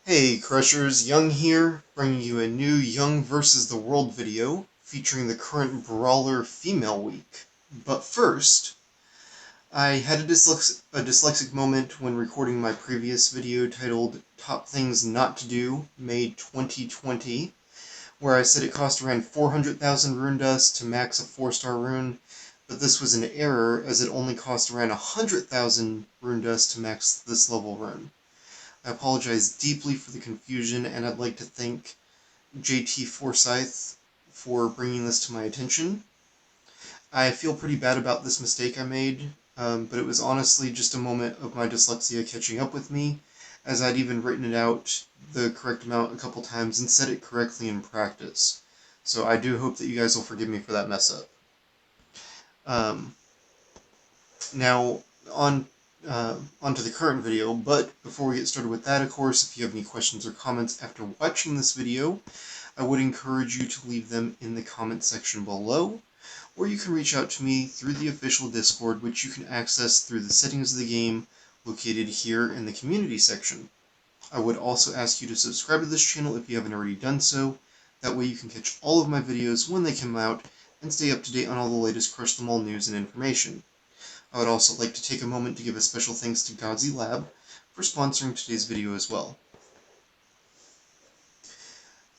Hey Crushers, Young here, bringing you a new Young vs. the World video featuring the current Brawler Female week. But first, I had a dyslexic moment when recording my previous video titled Top Things Not to Do, May 2020, where I said it cost around 400,000 rune dust to max a 4-star rune, but this was an error as it only cost around 100,000 rune dust to max this level rune. I apologize deeply for the confusion, and I'd like to thank JT Forsyth for bringing this to my attention. I feel pretty bad about this mistake I made, but it was honestly just a moment of my dyslexia catching up with me, as I'd even written it out the correct amount a couple times and said it correctly in practice. So I do hope that you guys will forgive me for that mess up. Now, onto the current video, but before we get started with that, of course, if you have any questions or comments after watching this video, I would encourage you to leave them in the comment section below, or you can reach out to me through the official Discord, which you can access through the settings of the game located here in the community section. I would also ask you to subscribe to this channel if you haven't already done so. That way you can catch all of my videos when they come out and stay up to date on all the latest Crush Them All news and information. I would also like to take a moment to give a special thanks to Godzy Lab for sponsoring today's video as well.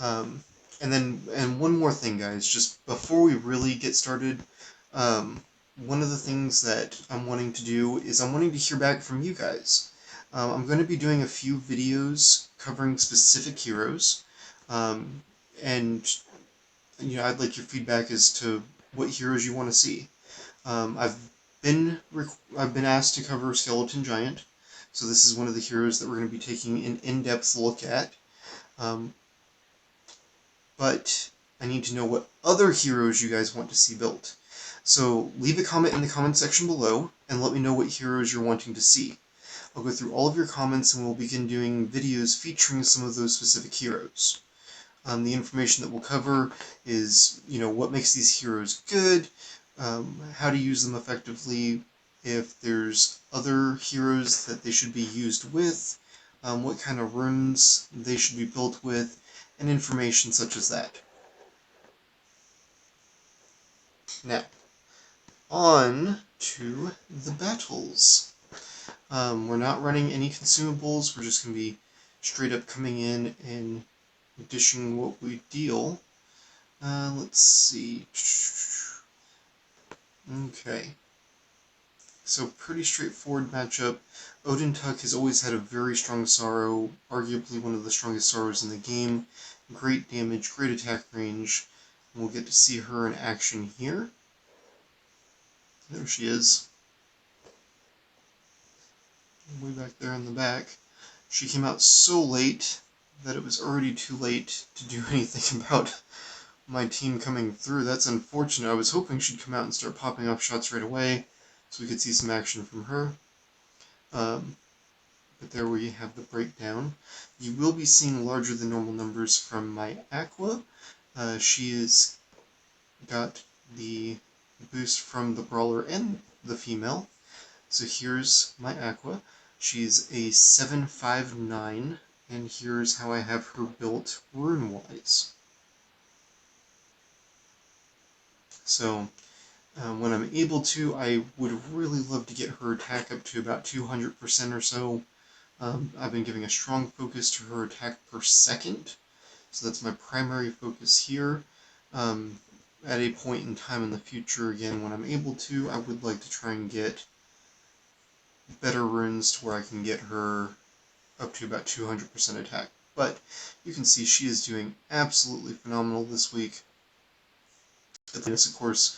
And one more thing, guys, just before we really get started, one of the things that I'm wanting to do is I'm wanting to hear back from you guys. I'm going to be doing a few videos covering specific heroes, and I'd like your feedback as to what heroes you want to see. I've been asked to cover Skeleton Giant, so this is one of the heroes that we're going to be taking an in-depth look at. But I need to know what other heroes you guys want to see built. So leave a comment in the comment section below and let me know what heroes you're wanting to see. I'll go through all of your comments and we'll begin doing videos featuring some of those specific heroes. The information that we'll cover is, what makes these heroes good, how to use them effectively, if there's other heroes that they should be used with, what kind of runes they should be built with, and information such as that. Now, on to the battles. We're not running any consumables, we're just going to be straight up coming in and dishing what we deal. Let's see. Okay. So pretty straightforward matchup. Odin Tuck has always had a very strong Sorrow, arguably one of the strongest Sorrows in the game. Great damage, great attack range. And we'll get to see her in action here. There she is. Way back there in the back. She came out so late that it was already too late to do anything about my team coming through. That's unfortunate. I was hoping she'd come out and start popping off shots right away so we could see some action from her. But there we have the breakdown. You will be seeing larger than normal numbers from my Aqua. She has got the boost from the Brawler and the Female. So here's my Aqua. She's a 759, and here's how I have her built rune-wise. So, when I'm able to, I would really love to get her attack up to about 200% or so. I've been giving a strong focus to her attack per second, so that's my primary focus here. At a point in time in the future, again, when I'm able to, I would like to try and get better runes to where I can get her up to about 200% attack. But you can see she is doing absolutely phenomenal this week. This, of course,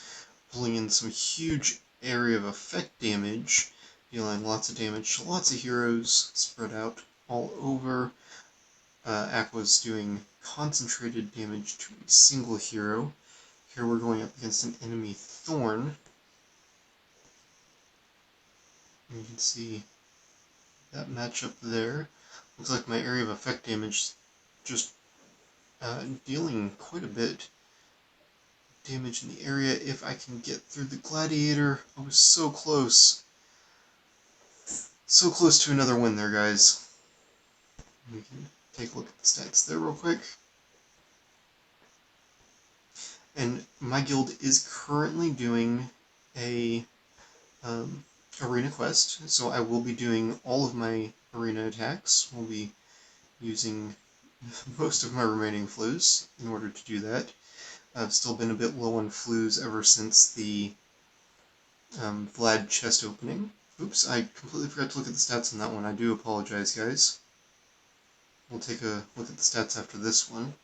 pulling in some huge area of effect damage, dealing lots of damage to lots of heroes, spread out all over. Aqua's doing concentrated damage to a single hero. Here we're going up against an enemy Thorn. And you can see that matchup there. Looks like my area of effect damage just dealing quite a bit damage in the area. If I can get through the Gladiator, I was so close. So close to another win there, guys. We can take a look at the stats there real quick. And my guild is currently doing a arena quest, so I will be doing all of my arena attacks. We'll be using most of my remaining flues in order to do that. I've still been a bit low on flues ever since the Vlad chest opening. Oops, I completely forgot to look at the stats on that one. I do apologize, guys. We'll take a look at the stats after this one.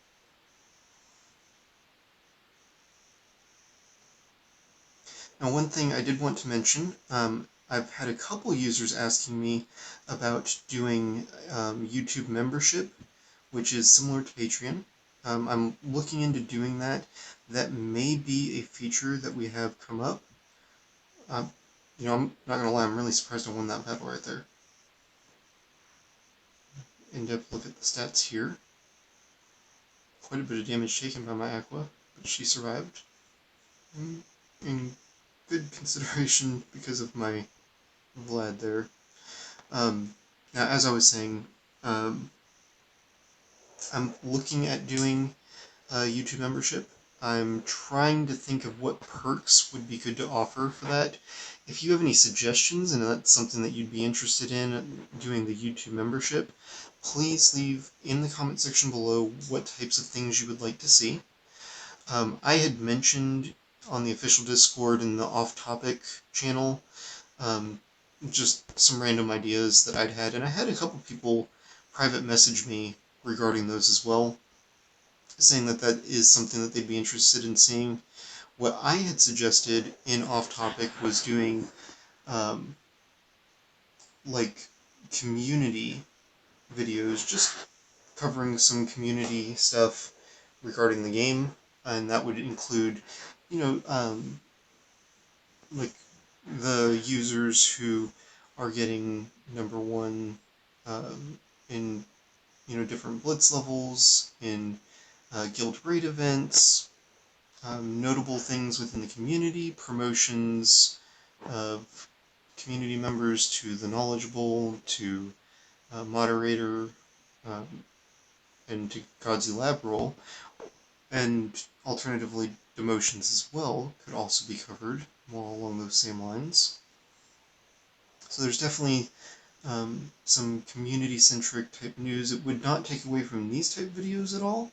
Now, one thing I did want to mention, I've had a couple users asking me about doing YouTube membership, which is similar to Patreon. I'm looking into doing that. That may be a feature that we have come up. I'm not gonna lie, I'm really surprised I won that battle right there. In-depth look at the stats here. Quite a bit of damage taken by my Aqua, but she survived. In good consideration because of my Vlad there. Now, as I was saying, I'm looking at doing YouTube membership. I'm trying to think of what perks would be good to offer for that. If you have any suggestions and that's something that you'd be interested in doing the YouTube membership, please leave in the comment section below what types of things you would like to see. I had mentioned on the official Discord and the off-topic channel just some random ideas that I'd had, and I had a couple people private message me regarding those as well, saying that that is something that they'd be interested in seeing. What I had suggested in off-topic was doing like community videos, just covering some community stuff regarding the game, and that would include, like the users who are getting #1 in different blitz levels, in guild raid events, notable things within the community, promotions of community members to the knowledgeable, to moderator, and to God's Lab role, and alternatively demotions as well could also be covered, more along those same lines. So there's definitely some community-centric type news. It would not take away from these type videos at all,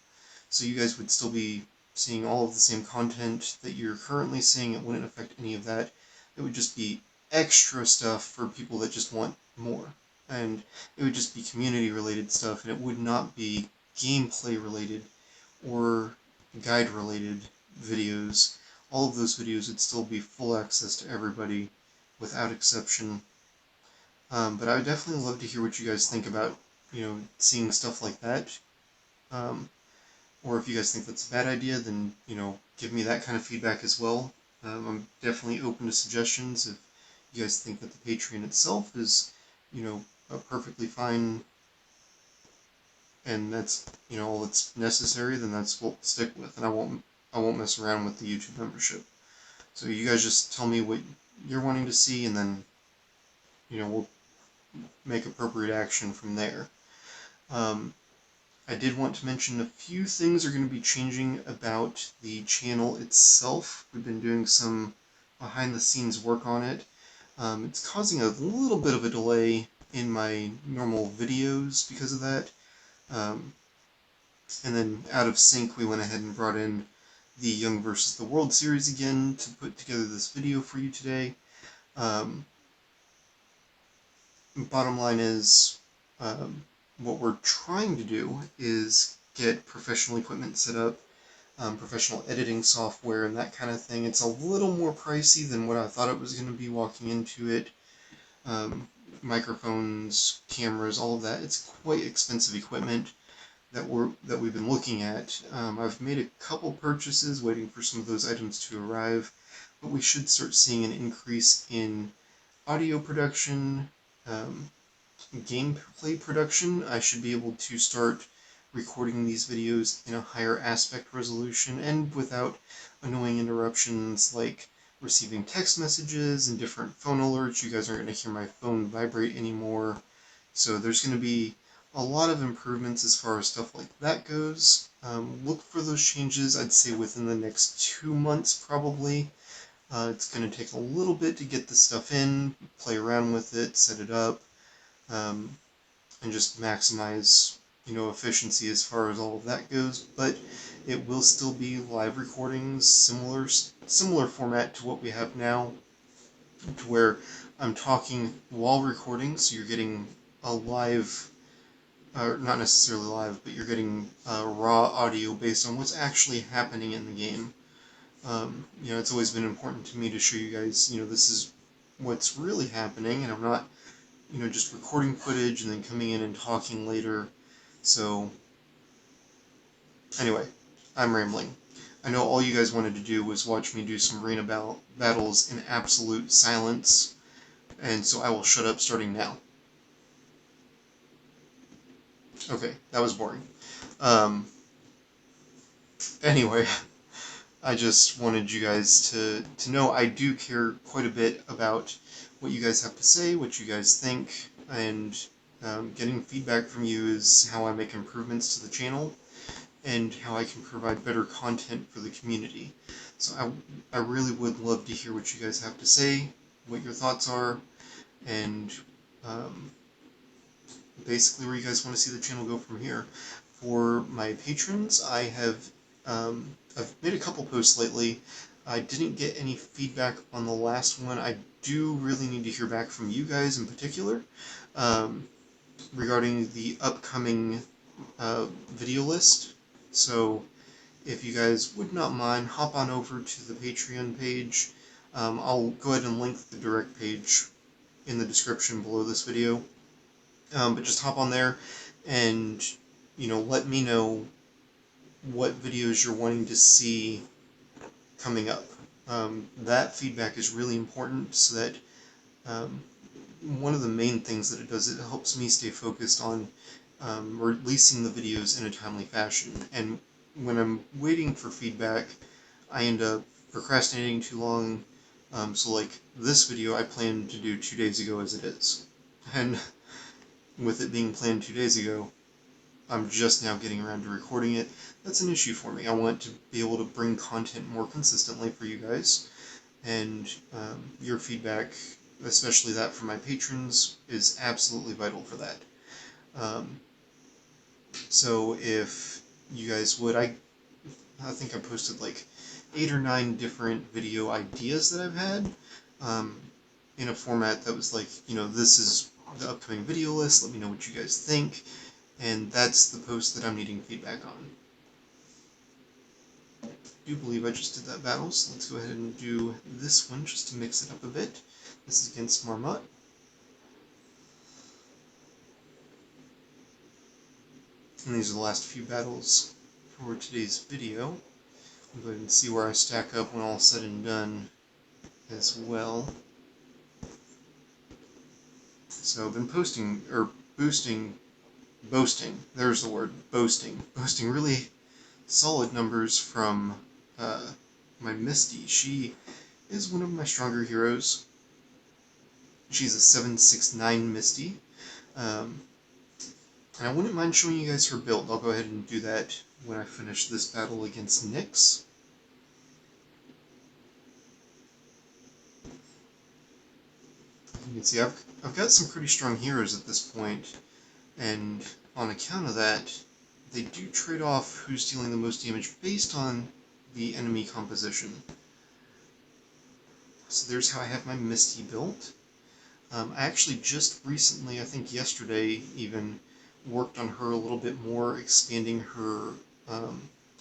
so you guys would still be seeing all of the same content that you're currently seeing. It wouldn't affect any of that. It would just be extra stuff for people that just want more, and it would just be community-related stuff, and it would not be gameplay-related or guide-related videos. All of those videos would still be full access to everybody, without exception. But I would definitely love to hear what you guys think about, seeing stuff like that. Or if you guys think that's a bad idea, then, give me that kind of feedback as well. I'm definitely open to suggestions. If you guys think that the Patreon itself is, perfectly fine, and that's, all that's necessary, then that's what we'll stick with, and I won't mess around with the YouTube membership. So you guys just tell me what you're wanting to see, and then, we'll make appropriate action from there. I did want to mention a few things are going to be changing about the channel itself. We've been doing some behind-the-scenes work on it. It's causing a little bit of a delay in my normal videos because of that. And then out of sync, we went ahead and brought in the Young vs. the World series again to put together this video for you today. Bottom line is, what we're trying to do is get professional equipment set up, professional editing software, and that kind of thing. It's a little more pricey than what I thought it was going to be walking into it. Microphones, cameras, all of that. It's quite expensive equipment that we've been looking at. I've made a couple purchases, waiting for some of those items to arrive, but we should start seeing an increase in audio production, gameplay production. I should be able to start recording these videos in a higher aspect resolution and without annoying interruptions like receiving text messages and different phone alerts. You guys aren't going to hear my phone vibrate anymore. So there's going to be a lot of improvements as far as stuff like that goes. Look for those changes, I'd say, within the next 2 months, probably. It's going to take a little bit to get this stuff in, play around with it, set it up, and just maximize, efficiency as far as all of that goes. But it will still be live recordings, similar format to what we have now, to where I'm talking while recording, so you're getting a live, not necessarily live, but you're getting raw audio based on what's actually happening in the game. It's always been important to me to show you guys, this is what's really happening, and I'm not, just recording footage and then coming in and talking later. So, anyway, I'm rambling. I know all you guys wanted to do was watch me do some arena battles in absolute silence, and so I will shut up starting now. Okay, that was boring. Anyway, I just wanted you guys to know I do care quite a bit about what you guys have to say, what you guys think, and getting feedback from you is how I make improvements to the channel and how I can provide better content for the community. So I really would love to hear what you guys have to say, what your thoughts are, and basically where you guys want to see the channel go from here. For my patrons, I've made a couple posts lately. I didn't get any feedback on the last one. I do really need to hear back from you guys in particular regarding the upcoming video list. So if you guys would not mind, hop on over to the Patreon page. I'll go ahead and link the direct page in the description below this video. But just hop on there and, let me know what videos you're wanting to see coming up. That feedback is really important so that one of the main things that it does, it helps me stay focused on releasing the videos in a timely fashion. And when I'm waiting for feedback, I end up procrastinating too long. So like this video I planned to do 2 days ago as it is. And with it being planned 2 days ago, I'm just now getting around to recording it. That's an issue for me. I want to be able to bring content more consistently for you guys, and your feedback, especially that from my patrons, is absolutely vital for that. So if you guys would, I think I posted like 8 or 9 different video ideas that I've had in a format that was like, this is the upcoming video list, let me know what you guys think, and that's the post that I'm needing feedback on. I do believe I just did that battle, so let's go ahead and do this one just to mix it up a bit. This is against Marmot. And these are the last few battles for today's video. I'll go ahead and see where I stack up when all's said and done as well. So I've been boasting, there's the word, boasting really solid numbers from my Misty. She is one of my stronger heroes. She's a 769 Misty. And I wouldn't mind showing you guys her build. I'll go ahead and do that when I finish this battle against Nyx. You can see I've got some pretty strong heroes at this point, and on account of that, they do trade off who's dealing the most damage based on the enemy composition. So there's how I have my Misty built. I actually just recently, I think yesterday even, worked on her a little bit more, expanding her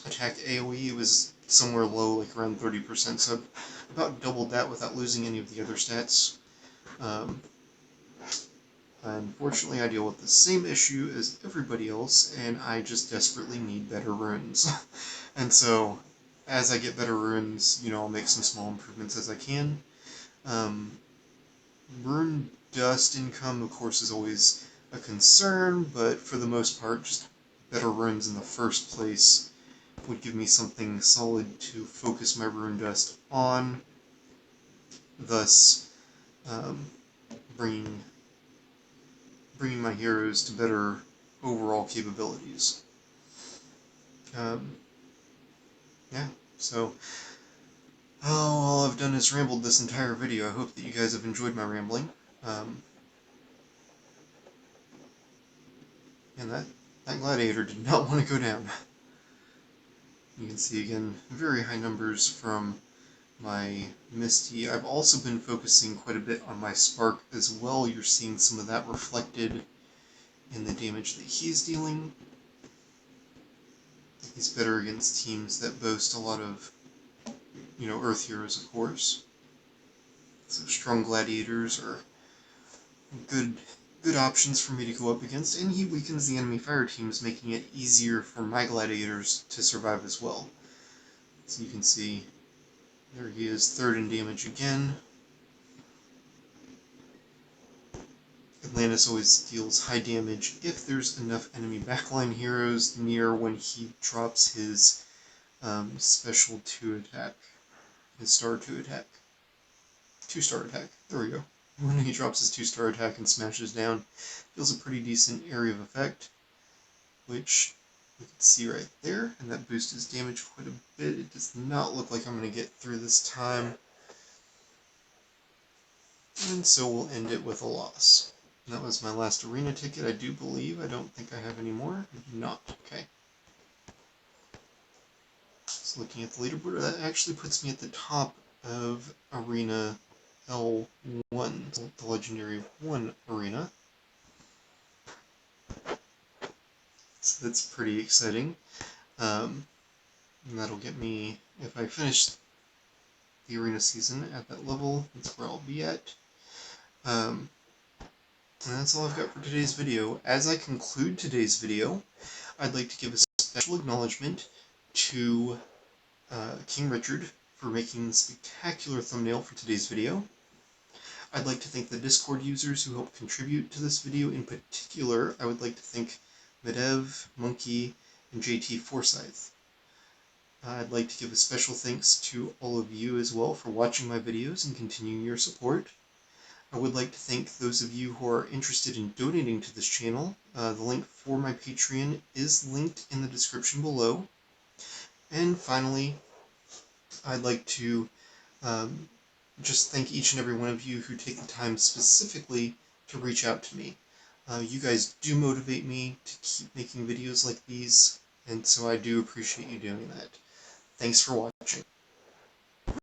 attack AoE. It was somewhere low, like around 30%, so I've about doubled that without losing any of the other stats. Unfortunately, I deal with the same issue as everybody else, and I just desperately need better runes. And so, as I get better runes, I'll make some small improvements as I can. Rune dust income, of course, is always a concern, but for the most part, just better runes in the first place would give me something solid to focus my rune dust on, thus bringing my heroes to better overall capabilities. Yeah, so all I've done is rambled this entire video. I hope that you guys have enjoyed my rambling. And that gladiator did not want to go down. You can see again very high numbers from my Misty. I've also been focusing quite a bit on my Spark as well. You're seeing some of that reflected in the damage that he's dealing. He's better against teams that boast a lot of, Earth heroes, of course. So strong gladiators are good options for me to go up against, and he weakens the enemy fire teams, making it easier for my gladiators to survive as well. So you can see, there he is, 3rd in damage again. Atlantis always deals high damage if there's enough enemy backline heroes near when he drops his special 2 attack, his star 2 attack. 2-star attack, there we go. When he drops his 2-star attack and smashes down, deals a pretty decent area of effect, which you can see right there, and that boosts his damage quite a bit. It does not look like I'm going to get through this time, and so we'll end it with a loss. And that was my last arena ticket, I do believe. I don't think I have any more. I do not. Okay. So looking at the leaderboard, that actually puts me at the top of Arena L1, the Legendary 1 arena. So that's pretty exciting. And that'll get me, if I finish the arena season at that level, that's where I'll be at. And that's all I've got for today's video. As I conclude today's video, I'd like to give a special acknowledgement to King Richard for making the spectacular thumbnail for today's video. I'd like to thank the Discord users who helped contribute to this video. In particular, I would like to thank Medev, Monkey, and JT Forsyth. I'd like to give a special thanks to all of you as well for watching my videos and continuing your support. I would like to thank those of you who are interested in donating to this channel. The link for my Patreon is linked in the description below. And finally, I'd like to just thank each and every one of you who take the time specifically to reach out to me. You guys do motivate me to keep making videos like these, and so I do appreciate you doing that. Thanks for watching.